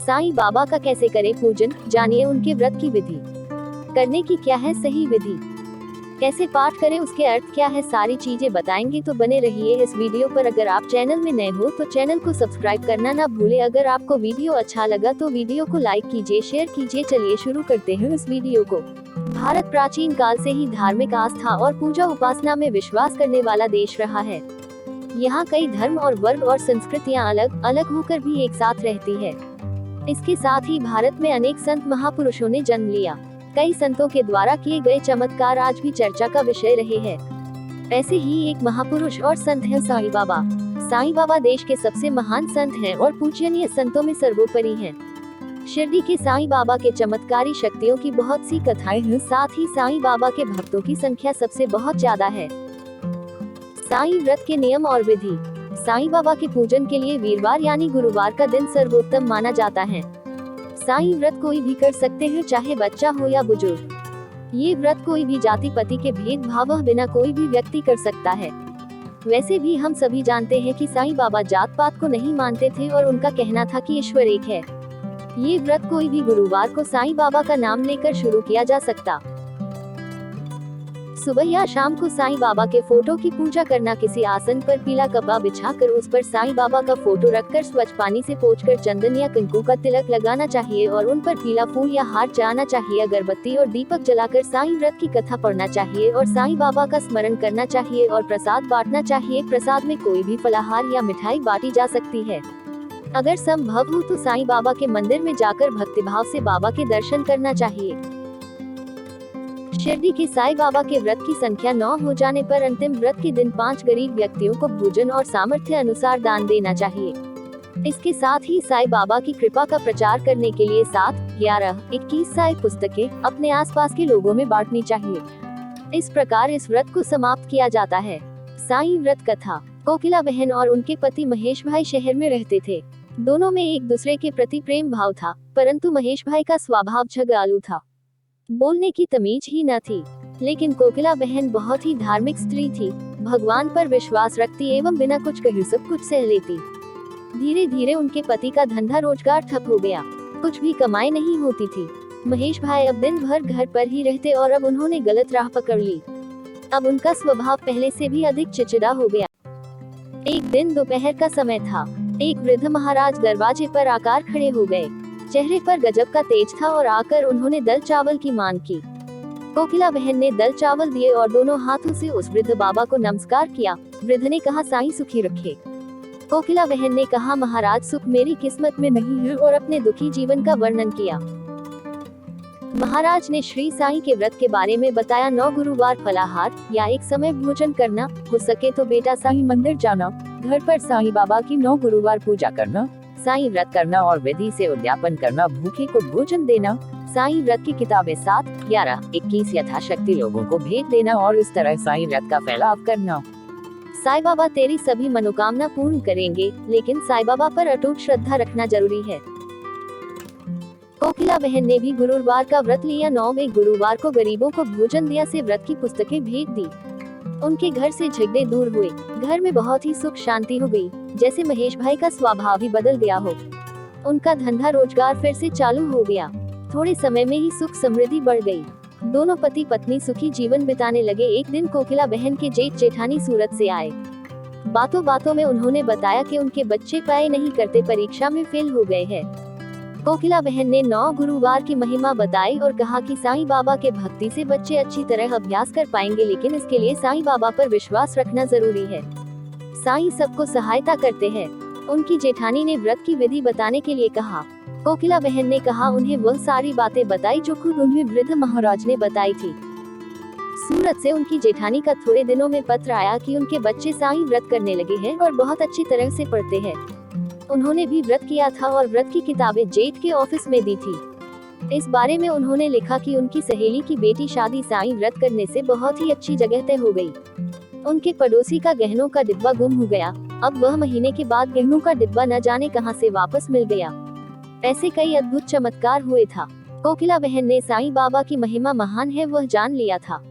साईं बाबा का कैसे करें पूजन, जानिए उनके व्रत की विधि। करने की क्या है सही विधि, कैसे पाठ करें, उसके अर्थ क्या है, सारी चीजें बताएंगे, तो बने रहिए इस वीडियो पर। अगर आप चैनल में नए हो तो चैनल को सब्सक्राइब करना ना भूले। अगर आपको वीडियो अच्छा लगा तो वीडियो को लाइक कीजिए, शेयर कीजिए। चलिए शुरू करते हैं इस वीडियो को। भारत प्राचीन काल से ही धार्मिक आस्था और पूजा उपासना में विश्वास करने वाला देश रहा है। यहाँ कई धर्म और वर्ग और संस्कृतियाँ अलग अलग होकर भी एक साथ रहती है। इसके साथ ही भारत में अनेक संत महापुरुषों ने जन्म लिया। कई संतों के द्वारा किए गए चमत्कार आज भी चर्चा का विषय रहे हैं। ऐसे ही एक महापुरुष और संत है साईं बाबा। साईं बाबा देश के सबसे महान संत हैं और पूजनीय संतों में सर्वोपरि हैं। शिरडी के साईं बाबा के चमत्कारी शक्तियों की बहुत सी कथाएं हैं। साथ ही साईं बाबा के भक्तों की संख्या सबसे बहुत ज्यादा है। साईं व्रत के नियम और विधि। साईं बाबा के पूजन के लिए वीरवार यानी गुरुवार का दिन सर्वोत्तम माना जाता है। साईं व्रत कोई भी कर सकते हैं, चाहे बच्चा हो या बुजुर्ग। ये व्रत कोई भी जाति पति के भेदभाव बिना कोई भी व्यक्ति कर सकता है। वैसे भी हम सभी जानते हैं कि साईं बाबा जात पात को नहीं मानते थे और उनका कहना था कि ईश्वर एक है। ये व्रत कोई भी गुरुवार को साईं बाबा का नाम लेकर शुरू किया जा सकता। सुबह या शाम को साईं बाबा के फोटो की पूजा करना। किसी आसन पर पीला कपड़ा बिछाकर उस पर साईं बाबा का फोटो रखकर स्वच्छ पानी से पोंछकर चंदन या कुंकू का तिलक लगाना चाहिए और उन पर पीला फूल या हार चढ़ाना चाहिए। अगरबत्ती और दीपक जलाकर साईं व्रत की कथा पढ़ना चाहिए और साईं बाबा का स्मरण करना चाहिए और प्रसाद बांटना चाहिए। प्रसाद में कोई भी फलाहार या मिठाई बांटी जा सकती है। अगर संभव हो तो साईं बाबा के मंदिर में जाकर भक्तिभाव से बाबा के दर्शन करना चाहिए। शिरडी के साईं बाबा के व्रत की संख्या 9 हो जाने पर अंतिम व्रत के दिन 5 गरीब व्यक्तियों को भोजन और सामर्थ्य अनुसार दान देना चाहिए। इसके साथ ही साईं बाबा की कृपा का प्रचार करने के लिए 7, 11, 21 साईं पुस्तकें अपने आसपास के लोगों में बांटनी चाहिए। इस प्रकार इस व्रत को समाप्त किया जाता है। साईं व्रत कथा। कोकिला बहन और उनके पति महेश भाई शहर में रहते थे। दोनों में एक दूसरे के प्रति प्रेम भाव था, परंतु महेश भाई का स्वभाव झगड़ालू था। बोलने की तमीज ही न थी। लेकिन कोकिला बहन बहुत ही धार्मिक स्त्री थी, भगवान पर विश्वास रखती एवं बिना कुछ कहे सब कुछ सह लेती। धीरे धीरे उनके पति का धंधा रोजगार ठप हो गया, कुछ भी कमाई नहीं होती थी। महेश भाई अब दिन भर घर पर ही रहते और अब उन्होंने गलत राह पकड़ ली। अब उनका स्वभाव पहले से भी अधिक चिड़चिड़ा हो गया। एक दिन दोपहर का समय था। एक वृद्ध महाराज दरवाजे पर आकर खड़े हो गए। चेहरे पर गजब का तेज था और आकर उन्होंने दल चावल की मांग की। कोकिला बहन ने दल चावल दिए और दोनों हाथों से उस वृद्ध बाबा को नमस्कार किया। वृद्ध ने कहा, साईं सुखी रखे। कोकिला बहन ने कहा, महाराज सुख मेरी किस्मत में नहीं है, और अपने दुखी जीवन का वर्णन किया। महाराज ने श्री साईं के व्रत के बारे में बताया। 9 गुरुवार फलाहार या एक समय भोजन करना, हो सके तो बेटा साईं मंदिर जाना, घर पर साईं बाबा की 9 गुरुवार पूजा करना, साईं व्रत करना और विधि से उद्यापन करना, भूखे को भोजन देना, साईं व्रत की किताबें 7, 11, 21 यथाशक्ति लोगों को भेंट देना और इस तरह साईं व्रत का फैलाव करना। साईं बाबा तेरी सभी मनोकामना पूर्ण करेंगे, लेकिन साईं बाबा पर अटूट श्रद्धा रखना जरूरी है। कोकिला बहन ने भी गुरुवार का व्रत लिया। 9वें गुरुवार को गरीबों को भोजन दिया, से व्रत की पुस्तकें भेंट दी। उनके घर से झगड़े दूर हुए, घर में बहुत ही सुख शांति हो गई, जैसे महेश भाई का स्वभाव ही बदल गया हो। उनका धंधा रोजगार फिर से चालू हो गया। थोड़े समय में ही सुख समृद्धि बढ़ गई। दोनों पति पत्नी सुखी जीवन बिताने लगे। एक दिन कोकिला बहन के जेठ जेठानी सूरत से आए। बातों बातों में उन्होंने बताया कि उनके बच्चे पढ़ाई नहीं करते, परीक्षा में फेल हो गए हैं। कोकिला बहन ने 9 गुरुवार की महिमा बताई और कहा कि साईं बाबा के भक्ति से बच्चे अच्छी तरह अभ्यास कर पाएंगे, लेकिन इसके लिए साईं बाबा पर विश्वास रखना जरूरी है। साईं सबको सहायता करते हैं। उनकी जेठानी ने व्रत की विधि बताने के लिए कहा। कोकिला बहन ने कहा उन्हें वह सारी बातें बताई जो खुद उन्हें वृद्ध महाराज ने बताई थी। सूरत से उनकी जेठानी का थोड़े दिनों में पत्र आया कि उनके बच्चे साईं व्रत करने लगे हैं और बहुत अच्छी तरह से पढ़ते हैं। उन्होंने भी व्रत किया था और व्रत की किताबें जेठ के ऑफिस में दी थी। इस बारे में उन्होंने लिखा कि उनकी सहेली की बेटी शादी साईं व्रत करने से बहुत ही अच्छी जगह तय हो गई। उनके पड़ोसी का गहनों का डिब्बा गुम हो गया। अब वह महीने के बाद गहनों का डिब्बा न जाने कहां से वापस मिल गया। ऐसे कई अद्भुत चमत्कार हुए था। कोकिला बहन ने साईं बाबा की महिमा महान है वह जान लिया था।